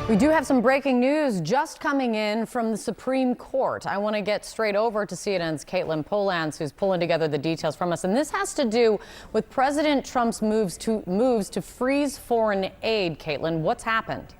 We do have some breaking news just coming in from the Supreme Court. I want to get straight over to CNN's Caitlin Polans, who's pulling together the details from us. And this has to do with President Trump's moves to freeze foreign aid. Caitlin, what's happened?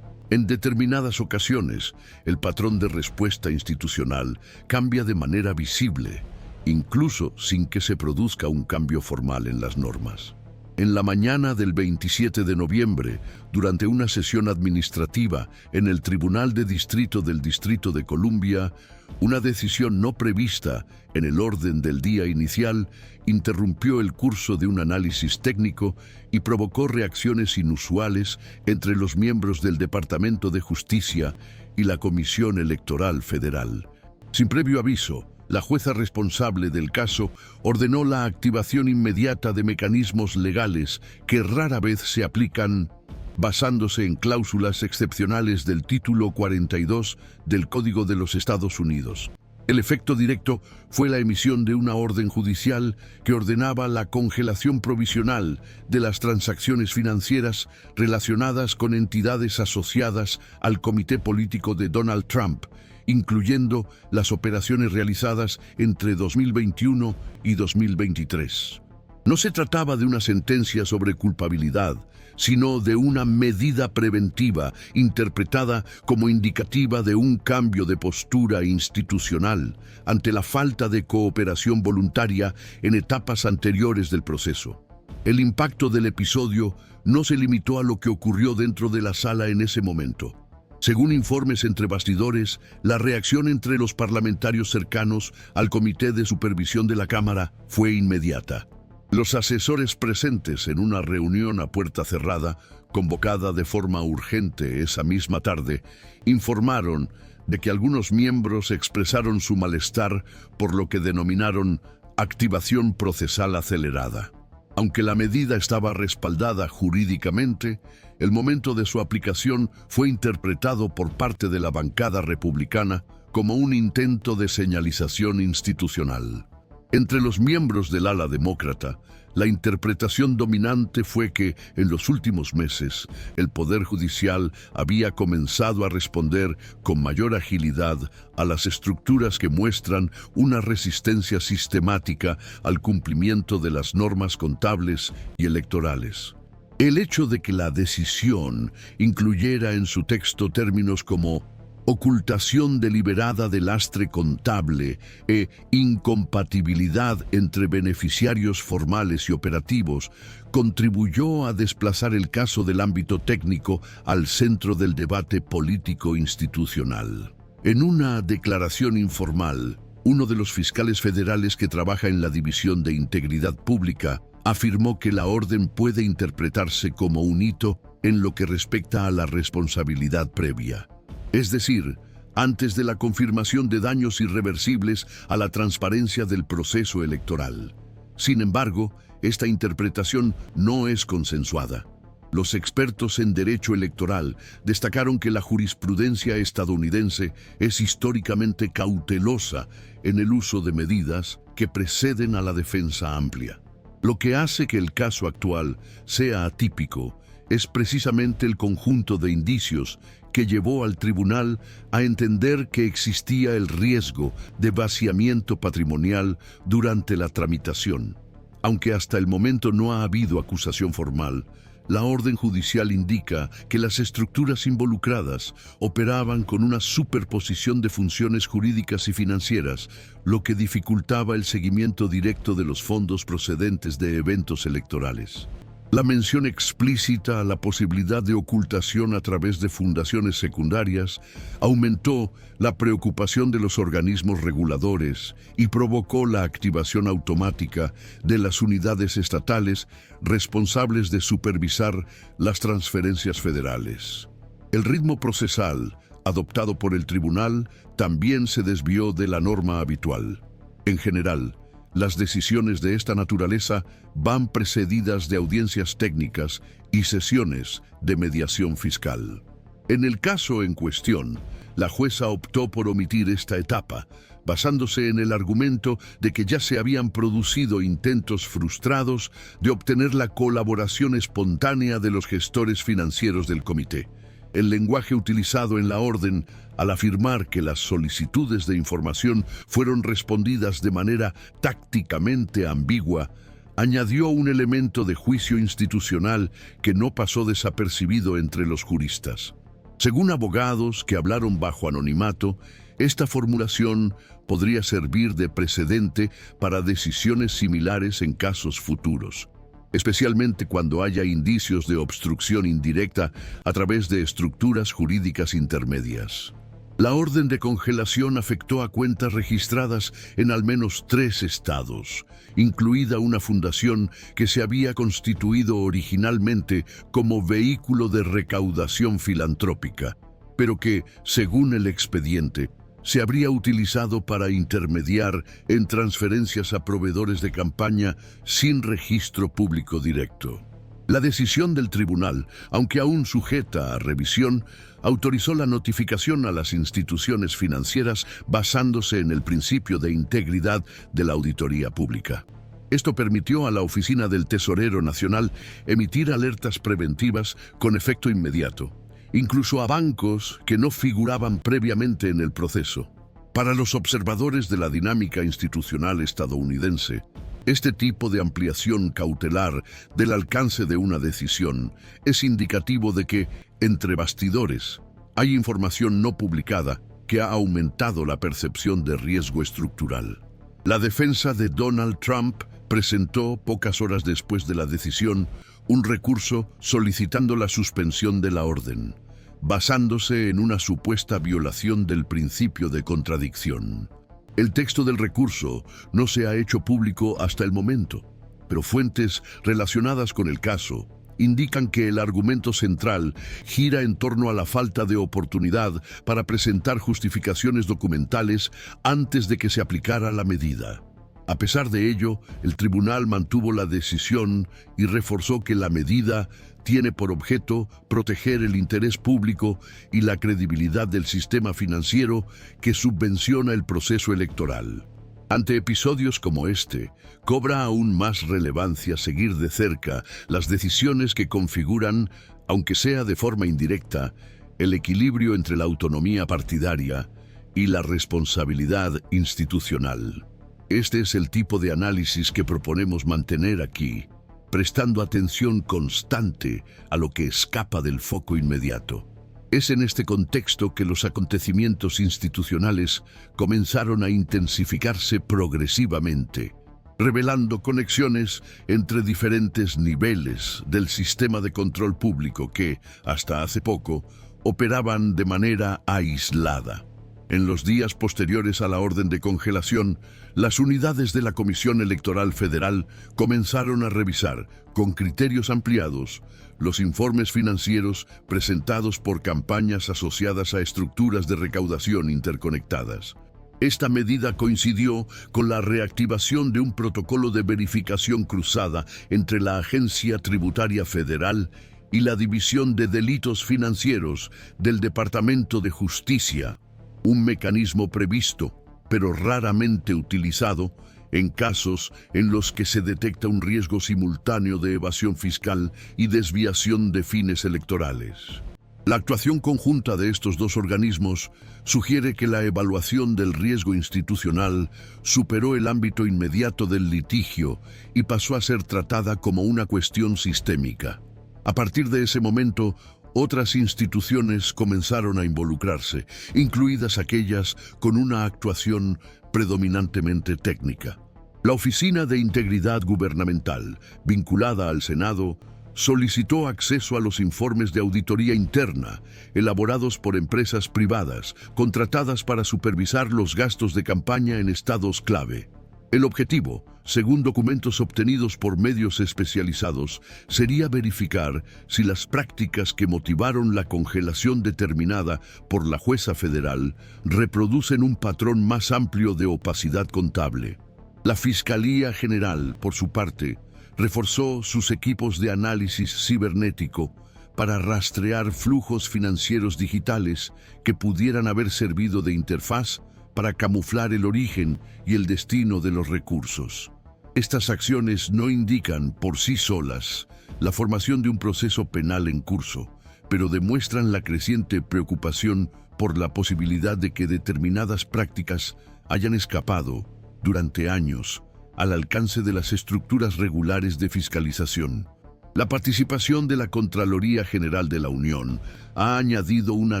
En determinadas ocasiones, el patrón de respuesta institucional cambia de manera visible, incluso sin que se produzca un cambio formal en las normas. En la mañana del 27 de noviembre, durante una sesión administrativa en el Tribunal de Distrito del Distrito de Columbia, una decisión no prevista en el orden del día inicial interrumpió el curso de un análisis técnico y provocó reacciones inusuales entre los miembros del Departamento de Justicia y la Comisión Electoral Federal. Sin previo aviso, la jueza responsable del caso ordenó la activación inmediata de mecanismos legales que rara vez se aplican basándose en cláusulas excepcionales del Título 42 del Código de los Estados Unidos. El efecto directo fue la emisión de una orden judicial que ordenaba la congelación provisional de las transacciones financieras relacionadas con entidades asociadas al comité político de Donald Trump, incluyendo las operaciones realizadas entre 2021 y 2023. No se trataba de una sentencia sobre culpabilidad, sino de una medida preventiva interpretada como indicativa de un cambio de postura institucional ante la falta de cooperación voluntaria en etapas anteriores del proceso. El impacto del episodio no se limitó a lo que ocurrió dentro de la sala en ese momento. Según informes entre bastidores, la reacción entre los parlamentarios cercanos al Comité de Supervisión de la Cámara fue inmediata. Los asesores presentes en una reunión a puerta cerrada, convocada de forma urgente esa misma tarde, informaron de que algunos miembros expresaron su malestar por lo que denominaron activación procesal acelerada. Aunque la medida estaba respaldada jurídicamente, el momento de su aplicación fue interpretado por parte de la bancada republicana como un intento de señalización institucional. Entre los miembros del ala demócrata, la interpretación dominante fue que, en los últimos meses, el Poder Judicial había comenzado a responder con mayor agilidad a las estructuras que muestran una resistencia sistemática al cumplimiento de las normas contables y electorales. El hecho de que la decisión incluyera en su texto términos como ocultación deliberada de lastre contable e incompatibilidad entre beneficiarios formales y operativos contribuyó a desplazar el caso del ámbito técnico al centro del debate político institucional. En una declaración informal, uno de los fiscales federales que trabaja en la División de Integridad Pública afirmó que la orden puede interpretarse como un hito en lo que respecta a la responsabilidad previa. Es decir, antes de la confirmación de daños irreversibles a la transparencia del proceso electoral. Sin embargo, esta interpretación no es consensuada. Los expertos en derecho electoral destacaron que la jurisprudencia estadounidense es históricamente cautelosa en el uso de medidas que preceden a la defensa amplia. Lo que hace que el caso actual sea atípico es precisamente el conjunto de indicios que llevó al tribunal a entender que existía el riesgo de vaciamiento patrimonial durante la tramitación. Aunque hasta el momento no ha habido acusación formal, la orden judicial indica que las estructuras involucradas operaban con una superposición de funciones jurídicas y financieras, lo que dificultaba el seguimiento directo de los fondos procedentes de eventos electorales. La mención explícita a la posibilidad de ocultación a través de fundaciones secundarias aumentó la preocupación de los organismos reguladores y provocó la activación automática de las unidades estatales responsables de supervisar las transferencias federales. El ritmo procesal adoptado por el tribunal también se desvió de la norma habitual. En general, las decisiones de esta naturaleza van precedidas de audiencias técnicas y sesiones de mediación fiscal. En el caso en cuestión, la jueza optó por omitir esta etapa, basándose en el argumento de que ya se habían producido intentos frustrados de obtener la colaboración espontánea de los gestores financieros del comité. El lenguaje utilizado en la orden, al afirmar que las solicitudes de información fueron respondidas de manera tácticamente ambigua, añadió un elemento de juicio institucional que no pasó desapercibido entre los juristas. Según abogados que hablaron bajo anonimato, esta formulación podría servir de precedente para decisiones similares en casos futuros, especialmente cuando haya indicios de obstrucción indirecta a través de estructuras jurídicas intermedias. La orden de congelación afectó a cuentas registradas en al menos 3 estados, incluida una fundación que se había constituido originalmente como vehículo de recaudación filantrópica, pero que, según el expediente, se habría utilizado para intermediar en transferencias a proveedores de campaña sin registro público directo. La decisión del tribunal, aunque aún sujeta a revisión, autorizó la notificación a las instituciones financieras basándose en el principio de integridad de la auditoría pública. Esto permitió a la Oficina del Tesorero Nacional emitir alertas preventivas con efecto inmediato, incluso a bancos que no figuraban previamente en el proceso. Para los observadores de la dinámica institucional estadounidense, este tipo de ampliación cautelar del alcance de una decisión es indicativo de que, entre bastidores, hay información no publicada que ha aumentado la percepción de riesgo estructural. La defensa de Donald Trump presentó, pocas horas después de la decisión, un recurso solicitando la suspensión de la orden, basándose en una supuesta violación del principio de contradicción. El texto del recurso no se ha hecho público hasta el momento, pero fuentes relacionadas con el caso indican que el argumento central gira en torno a la falta de oportunidad para presentar justificaciones documentales antes de que se aplicara la medida. A pesar de ello, el tribunal mantuvo la decisión y reforzó que la medida tiene por objeto proteger el interés público y la credibilidad del sistema financiero que subvenciona el proceso electoral. Ante episodios como este, cobra aún más relevancia seguir de cerca las decisiones que configuran, aunque sea de forma indirecta, el equilibrio entre la autonomía partidaria y la responsabilidad institucional. Este es el tipo de análisis que proponemos mantener aquí, prestando atención constante a lo que escapa del foco inmediato. Es en este contexto que los acontecimientos institucionales comenzaron a intensificarse progresivamente, revelando conexiones entre diferentes niveles del sistema de control público que, hasta hace poco, operaban de manera aislada. En los días posteriores a la orden de congelación, las unidades de la Comisión Electoral Federal comenzaron a revisar, con criterios ampliados, los informes financieros presentados por campañas asociadas a estructuras de recaudación interconectadas. Esta medida coincidió con la reactivación de un protocolo de verificación cruzada entre la Agencia Tributaria Federal y la División de Delitos Financieros del Departamento de Justicia, un mecanismo previsto, pero raramente utilizado, en casos en los que se detecta un riesgo simultáneo de evasión fiscal y desviación de fines electorales. La actuación conjunta de estos dos organismos sugiere que la evaluación del riesgo institucional superó el ámbito inmediato del litigio y pasó a ser tratada como una cuestión sistémica. A partir de ese momento, otras instituciones comenzaron a involucrarse, incluidas aquellas con una actuación predominantemente técnica. La Oficina de Integridad Gubernamental, vinculada al Senado, solicitó acceso a los informes de auditoría interna, elaborados por empresas privadas, contratadas para supervisar los gastos de campaña en estados clave. El objetivo, según documentos obtenidos por medios especializados, sería verificar si las prácticas que motivaron la congelación determinada por la jueza federal reproducen un patrón más amplio de opacidad contable. La Fiscalía General, por su parte, reforzó sus equipos de análisis cibernético para rastrear flujos financieros digitales que pudieran haber servido de interfaz para camuflar el origen y el destino de los recursos. Estas acciones no indican por sí solas la formación de un proceso penal en curso, pero demuestran la creciente preocupación por la posibilidad de que determinadas prácticas hayan escapado durante años al alcance de las estructuras regulares de fiscalización. La participación de la Contraloría General de la Unión ha añadido una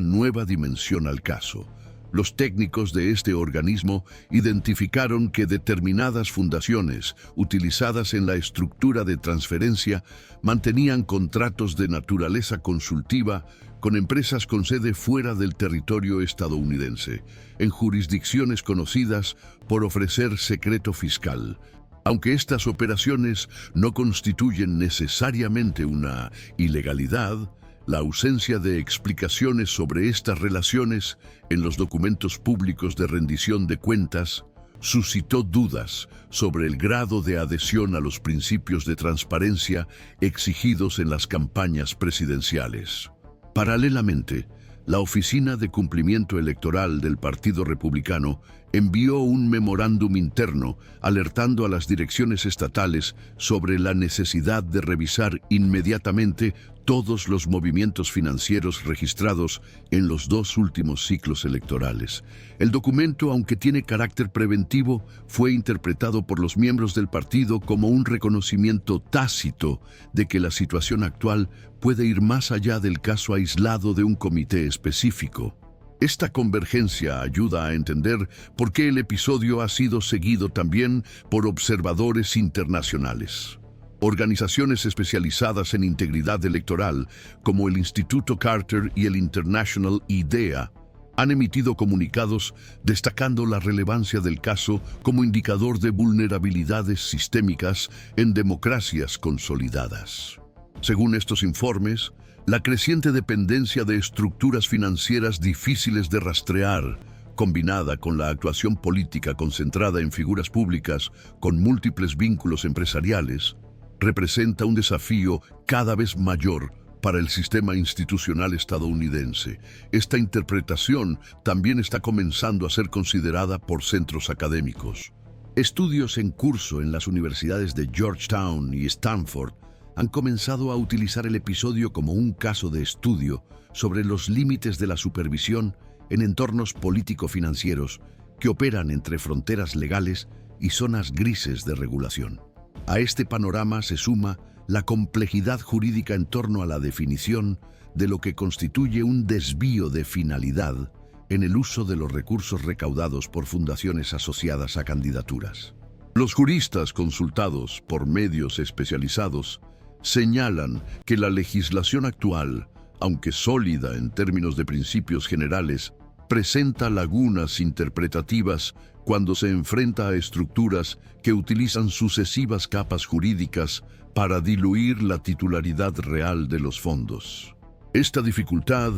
nueva dimensión al caso. Los técnicos de este organismo identificaron que determinadas fundaciones utilizadas en la estructura de transferencia mantenían contratos de naturaleza consultiva con empresas con sede fuera del territorio estadounidense, en jurisdicciones conocidas por ofrecer secreto fiscal. Aunque estas operaciones no constituyen necesariamente una ilegalidad, la ausencia de explicaciones sobre estas relaciones en los documentos públicos de rendición de cuentas suscitó dudas sobre el grado de adhesión a los principios de transparencia exigidos en las campañas presidenciales. Paralelamente, la Oficina de Cumplimiento Electoral del Partido Republicano envió un memorándum interno alertando a las direcciones estatales sobre la necesidad de revisar inmediatamente todos los movimientos financieros registrados en los dos últimos ciclos electorales. El documento, aunque tiene carácter preventivo, fue interpretado por los miembros del partido como un reconocimiento tácito de que la situación actual puede ir más allá del caso aislado de un comité específico. Esta convergencia ayuda a entender por qué el episodio ha sido seguido también por observadores internacionales. Organizaciones especializadas en integridad electoral, como el Instituto Carter y el International IDEA, han emitido comunicados destacando la relevancia del caso como indicador de vulnerabilidades sistémicas en democracias consolidadas. Según estos informes, la creciente dependencia de estructuras financieras difíciles de rastrear, combinada con la actuación política concentrada en figuras públicas con múltiples vínculos empresariales, representa un desafío cada vez mayor para el sistema institucional estadounidense. Esta interpretación también está comenzando a ser considerada por centros académicos. Estudios en curso en las universidades de Georgetown y Stanford han comenzado a utilizar el episodio como un caso de estudio sobre los límites de la supervisión en entornos político-financieros que operan entre fronteras legales y zonas grises de regulación. A este panorama se suma la complejidad jurídica en torno a la definición de lo que constituye un desvío de finalidad en el uso de los recursos recaudados por fundaciones asociadas a candidaturas. Los juristas consultados por medios especializados señalan que la legislación actual, aunque sólida en términos de principios generales, presenta lagunas interpretativas cuando se enfrenta a estructuras que utilizan sucesivas capas jurídicas para diluir la titularidad real de los fondos. Esta dificultad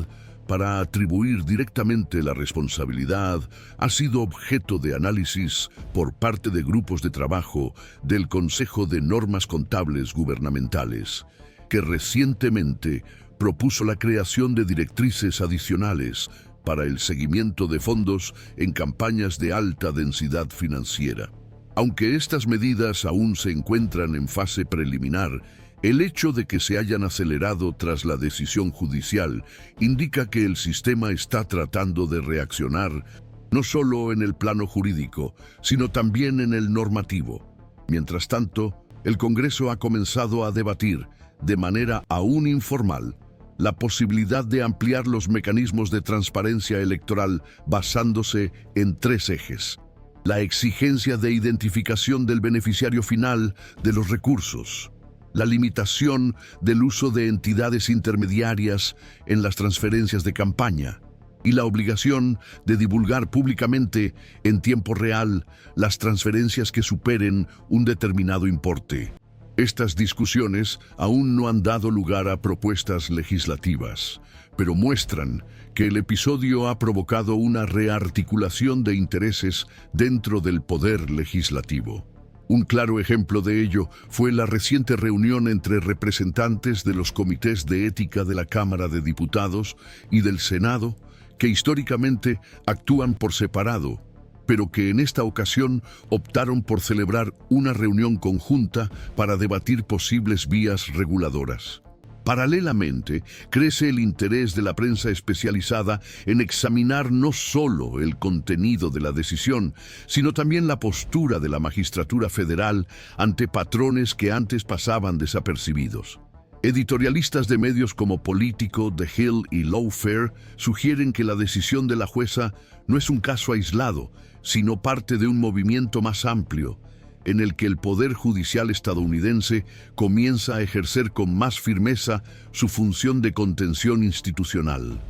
para atribuir directamente la responsabilidad ha sido objeto de análisis por parte de grupos de trabajo del Consejo de Normas Contables Gubernamentales, que recientemente propuso la creación de directrices adicionales para el seguimiento de fondos en campañas de alta densidad financiera. Aunque estas medidas aún se encuentran en fase preliminar, el hecho de que se hayan acelerado tras la decisión judicial indica que el sistema está tratando de reaccionar no solo en el plano jurídico, sino también en el normativo. Mientras tanto, el Congreso ha comenzado a debatir, de manera aún informal, la posibilidad de ampliar los mecanismos de transparencia electoral basándose en tres ejes: la exigencia de identificación del beneficiario final de los recursos, la limitación del uso de entidades intermediarias en las transferencias de campaña y la obligación de divulgar públicamente en tiempo real las transferencias que superen un determinado importe. Estas discusiones aún no han dado lugar a propuestas legislativas, pero muestran que el episodio ha provocado una rearticulación de intereses dentro del poder legislativo. Un claro ejemplo de ello fue la reciente reunión entre representantes de los comités de ética de la Cámara de Diputados y del Senado, que históricamente actúan por separado, pero que en esta ocasión optaron por celebrar una reunión conjunta para debatir posibles vías reguladoras. Paralelamente, crece el interés de la prensa especializada en examinar no solo el contenido de la decisión, sino también la postura de la magistratura federal ante patrones que antes pasaban desapercibidos. Editorialistas de medios como Político, The Hill y Lawfare sugieren que la decisión de la jueza no es un caso aislado, sino parte de un movimiento más amplio, en el que el Poder Judicial estadounidense comienza a ejercer con más firmeza su función de contención institucional.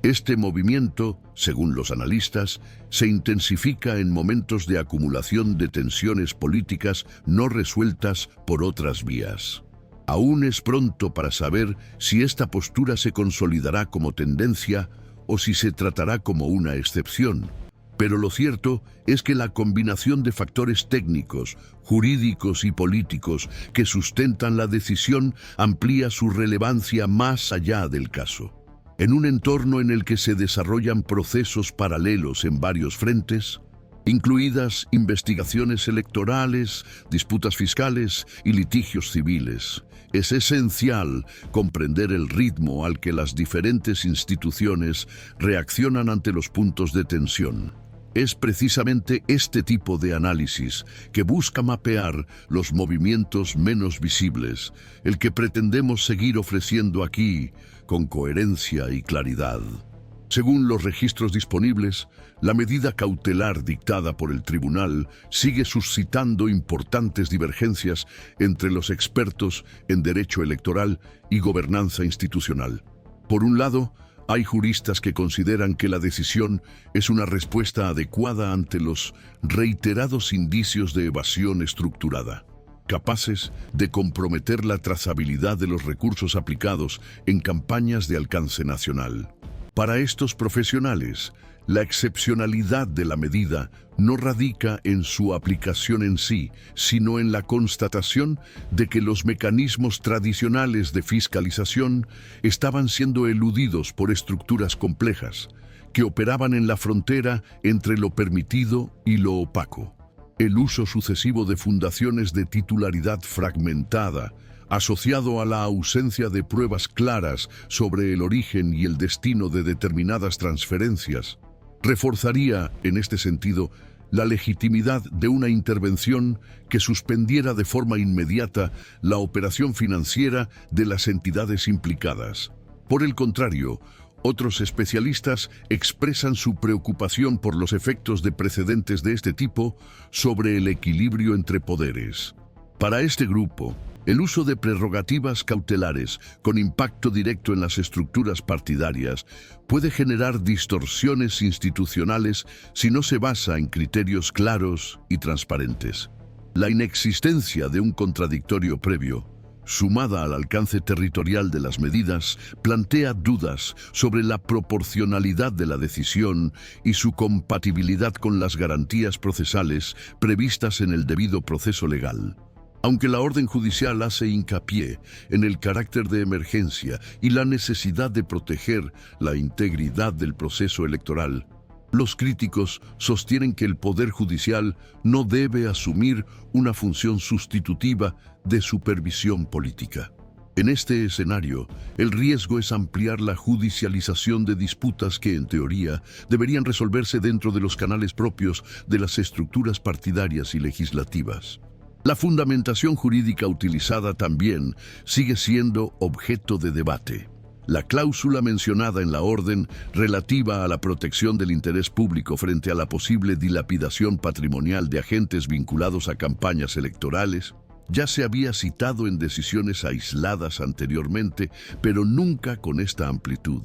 Este movimiento, según los analistas, se intensifica en momentos de acumulación de tensiones políticas no resueltas por otras vías. Aún es pronto para saber si esta postura se consolidará como tendencia o si se tratará como una excepción. Pero lo cierto es que la combinación de factores técnicos, jurídicos y políticos que sustentan la decisión amplía su relevancia más allá del caso. En un entorno en el que se desarrollan procesos paralelos en varios frentes, incluidas investigaciones electorales, disputas fiscales y litigios civiles, es esencial comprender el ritmo al que las diferentes instituciones reaccionan ante los puntos de tensión. Es precisamente este tipo de análisis que busca mapear los movimientos menos visibles, el que pretendemos seguir ofreciendo aquí con coherencia y claridad. Según los registros disponibles, la medida cautelar dictada por el tribunal sigue suscitando importantes divergencias entre los expertos en derecho electoral y gobernanza institucional. Por un lado, hay juristas que consideran que la decisión es una respuesta adecuada ante los reiterados indicios de evasión estructurada, capaces de comprometer la trazabilidad de los recursos aplicados en campañas de alcance nacional. Para estos profesionales, la excepcionalidad de la medida no radica en su aplicación en sí, sino en la constatación de que los mecanismos tradicionales de fiscalización estaban siendo eludidos por estructuras complejas, que operaban en la frontera entre lo permitido y lo opaco. El uso sucesivo de fundaciones de titularidad fragmentada, asociado a la ausencia de pruebas claras sobre el origen y el destino de determinadas transferencias, reforzaría, en este sentido, la legitimidad de una intervención que suspendiera de forma inmediata la operación financiera de las entidades implicadas. Por el contrario, otros especialistas expresan su preocupación por los efectos de precedentes de este tipo sobre el equilibrio entre poderes. Para este grupo, el uso de prerrogativas cautelares con impacto directo en las estructuras partidarias puede generar distorsiones institucionales si no se basa en criterios claros y transparentes. La inexistencia de un contradictorio previo, sumada al alcance territorial de las medidas, plantea dudas sobre la proporcionalidad de la decisión y su compatibilidad con las garantías procesales previstas en el debido proceso legal. Aunque la orden judicial hace hincapié en el carácter de emergencia y la necesidad de proteger la integridad del proceso electoral, los críticos sostienen que el Poder Judicial no debe asumir una función sustitutiva de supervisión política. En este escenario, el riesgo es ampliar la judicialización de disputas que, en teoría, deberían resolverse dentro de los canales propios de las estructuras partidarias y legislativas. La fundamentación jurídica utilizada también sigue siendo objeto de debate. La cláusula mencionada en la orden relativa a la protección del interés público frente a la posible dilapidación patrimonial de agentes vinculados a campañas electorales ya se había citado en decisiones aisladas anteriormente, pero nunca con esta amplitud.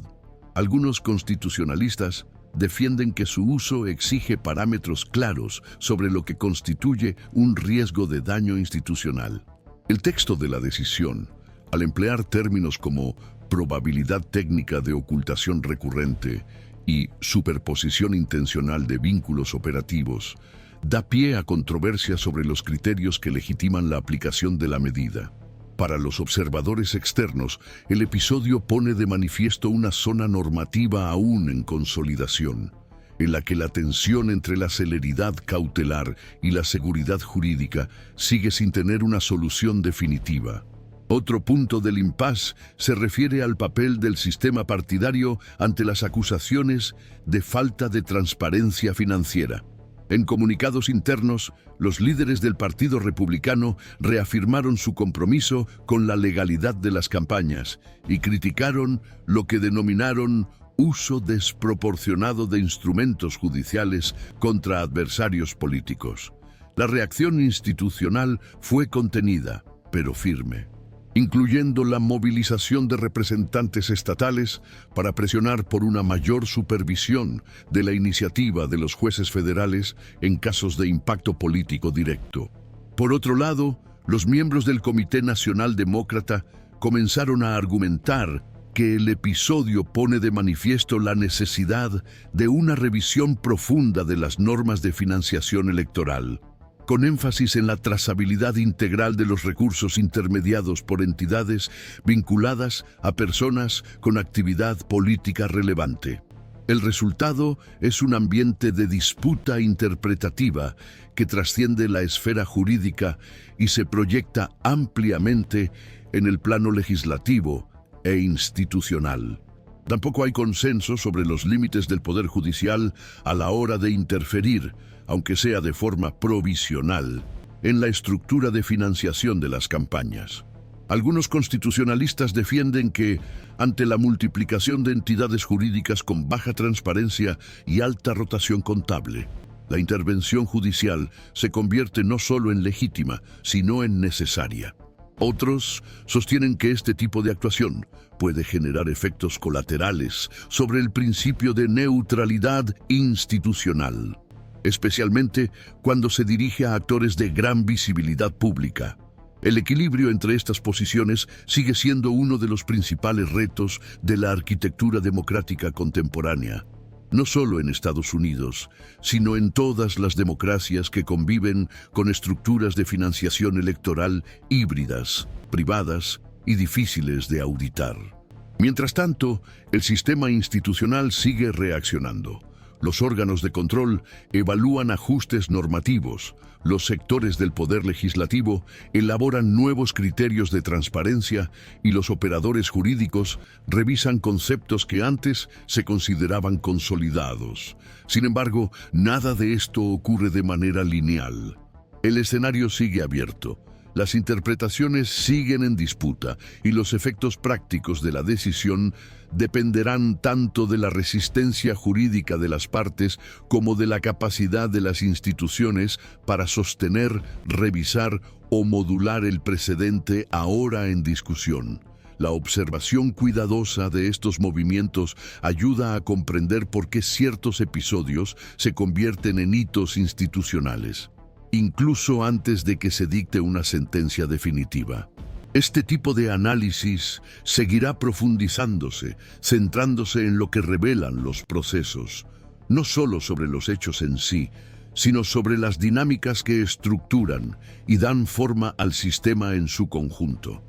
Algunos constitucionalistas defienden que su uso exige parámetros claros sobre lo que constituye un riesgo de daño institucional. El texto de la decisión, al emplear términos como probabilidad técnica de ocultación recurrente y superposición intencional de vínculos operativos, da pie a controversias sobre los criterios que legitiman la aplicación de la medida. Para los observadores externos, el episodio pone de manifiesto una zona normativa aún en consolidación. en la que la tensión entre la celeridad cautelar y la seguridad jurídica sigue sin tener una solución definitiva. Otro punto del impasse se refiere al papel del sistema partidario ante las acusaciones de falta de transparencia financiera. En comunicados internos, los líderes del Partido Republicano reafirmaron su compromiso con la legalidad de las campañas y criticaron lo que denominaron uso desproporcionado de instrumentos judiciales contra adversarios políticos. La reacción institucional fue contenida, pero firme, incluyendo la movilización de representantes estatales para presionar por una mayor supervisión de la iniciativa de los jueces federales en casos de impacto político directo. Por otro lado, los miembros del Comité Nacional Demócrata comenzaron a argumentar que el episodio pone de manifiesto la necesidad de una revisión profunda de las normas de financiación electoral, con énfasis en la trazabilidad integral de los recursos intermediados por entidades vinculadas a personas con actividad política relevante. El resultado es un ambiente de disputa interpretativa que trasciende la esfera jurídica y se proyecta ampliamente en el plano legislativo e institucional. Tampoco hay consenso sobre los límites del Poder Judicial a la hora de interferir, aunque sea de forma provisional, en la estructura de financiación de las campañas. Algunos constitucionalistas defienden que, ante la multiplicación de entidades jurídicas con baja transparencia y alta rotación contable, la intervención judicial se convierte no solo en legítima, sino en necesaria. Otros sostienen que este tipo de actuación puede generar efectos colaterales sobre el principio de neutralidad institucional, especialmente cuando se dirige a actores de gran visibilidad pública. El equilibrio entre estas posiciones sigue siendo uno de los principales retos de la arquitectura democrática contemporánea, no solo en Estados Unidos, sino en todas las democracias que conviven con estructuras de financiación electoral híbridas, privadas y difíciles de auditar. Mientras tanto, el sistema institucional sigue reaccionando. Los órganos de control evalúan ajustes normativos, los sectores del poder legislativo elaboran nuevos criterios de transparencia y los operadores jurídicos revisan conceptos que antes se consideraban consolidados. Sin embargo, nada de esto ocurre de manera lineal. El escenario sigue abierto. Las interpretaciones siguen en disputa y los efectos prácticos de la decisión dependerán tanto de la resistencia jurídica de las partes como de la capacidad de las instituciones para sostener, revisar o modular el precedente ahora en discusión. La observación cuidadosa de estos movimientos ayuda a comprender por qué ciertos episodios se convierten en hitos institucionales, incluso antes de que se dicte una sentencia definitiva. Este tipo de análisis seguirá profundizándose, centrándose en lo que revelan los procesos, no solo sobre los hechos en sí, sino sobre las dinámicas que estructuran y dan forma al sistema en su conjunto.